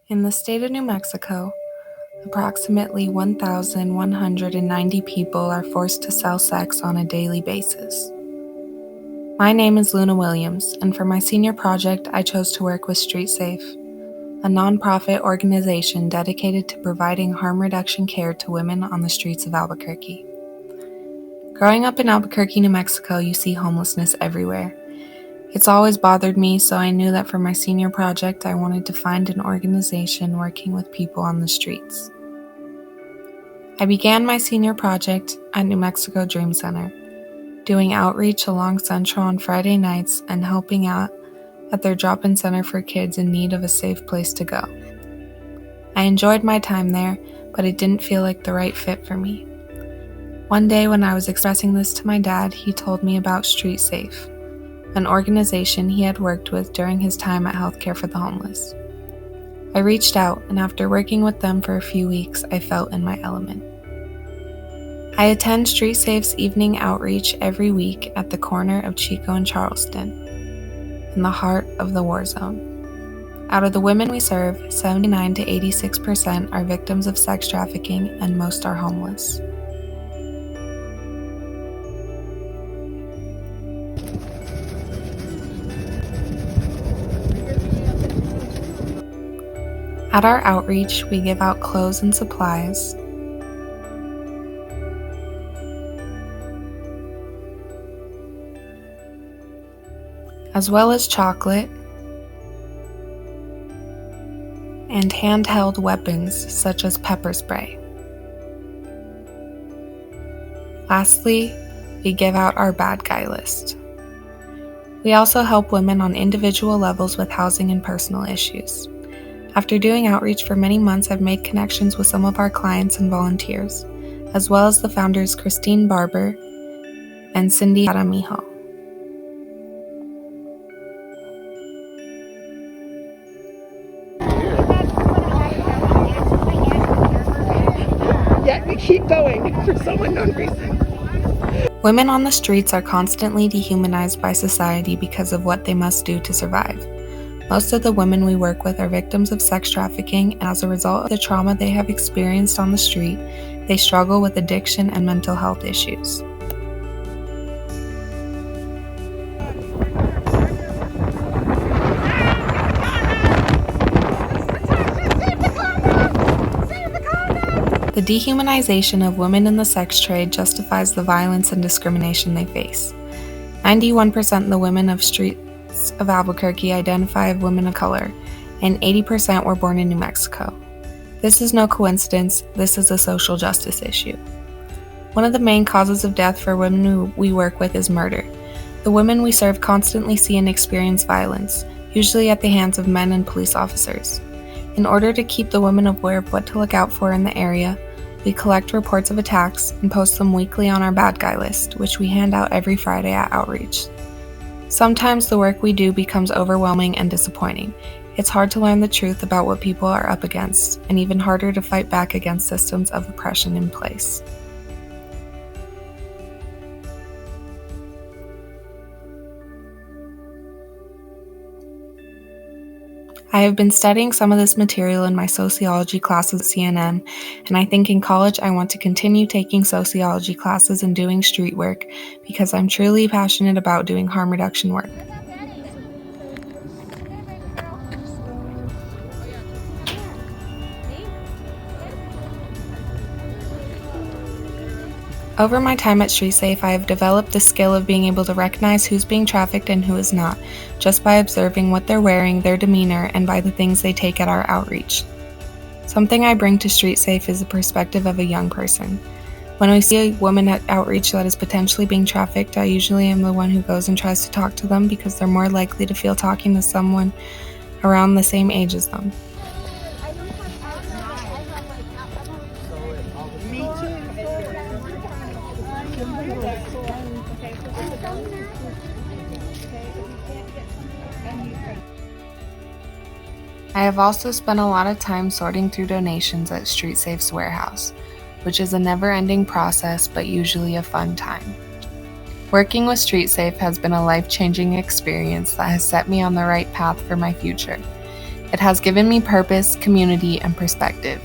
In the state of New Mexico, approximately 1,190 people are forced to sell sex on a daily basis. My name is Luna Williams, and for my senior project, I chose to work with Street Safe, a nonprofit organization dedicated to providing harm reduction care to women on the streets of Albuquerque. Growing up in Albuquerque, New Mexico, you see homelessness everywhere. It's always bothered me, so I knew that for my senior project, I wanted to find an organization working with people on the streets. I began my senior project at New Mexico Dream Center, doing outreach along Central on Friday nights and helping out at their drop-in center for kids in need of a safe place to go. I enjoyed my time there, but it didn't feel like the right fit for me. One day when I was expressing this to my dad, he told me about Street Safe, an organization he had worked with during his time at Healthcare for the Homeless. I reached out, and after working with them for a few weeks, I felt in my element. I attend Street Safe's evening outreach every week at the corner of Chico and Charleston, in the heart of the war zone. Out of the women we serve, 79 to 86% are victims of sex trafficking, and most are homeless. At our outreach, we give out clothes and supplies, as well as chocolate and handheld weapons such as pepper spray. Lastly, we give out our bad guy list. We also help women on individual levels with housing and personal issues. After doing outreach for many months, I've made connections with some of our clients and volunteers, as well as the founders Christine Barber and Cindy Aramijo. Yet we keep going for some unknown reason. Women on the streets are constantly dehumanized by society because of what they must do to survive. Most of the women we work with are victims of sex trafficking, and as a result of the trauma they have experienced on the street, they struggle with addiction and mental health issues. The dehumanization of women in the sex trade justifies the violence and discrimination they face. 91% of the women of streets of Albuquerque identify as women of color, and 80% were born in New Mexico. This is no coincidence, this is a social justice issue. One of the main causes of death for women we work with is murder. The women we serve constantly see and experience violence, usually at the hands of men and police officers. In order to keep the women aware of what to look out for in the area, we collect reports of attacks and post them weekly on our bad guy list, which we hand out every Friday at outreach. Sometimes the work we do becomes overwhelming and disappointing. It's hard to learn the truth about what people are up against, and even harder to fight back against systems of oppression in place. I have been studying some of this material in my sociology classes at CNN, and I think in college I want to continue taking sociology classes and doing street work because I'm truly passionate about doing harm reduction work. Over my time at Street Safe, I have developed the skill of being able to recognize who's being trafficked and who is not, just by observing what they're wearing, their demeanor, and by the things they take at our outreach. Something I bring to Street Safe is the perspective of a young person. When we see a woman at outreach that is potentially being trafficked, I usually am the one who goes and tries to talk to them because they're more likely to feel talking to someone around the same age as them. I have also spent a lot of time sorting through donations at Street Safe's warehouse, which is a never-ending process but usually a fun time. Working with Street Safe has been a life-changing experience that has set me on the right path for my future. It has given me purpose, community, and perspective.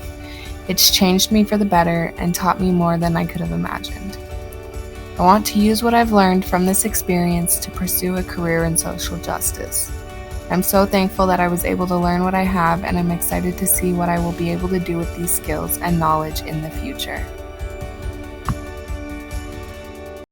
It's changed me for the better and taught me more than I could have imagined. I want to use what I've learned from this experience to pursue a career in social justice. I'm so thankful that I was able to learn what I have, and I'm excited to see what I will be able to do with these skills and knowledge in the future.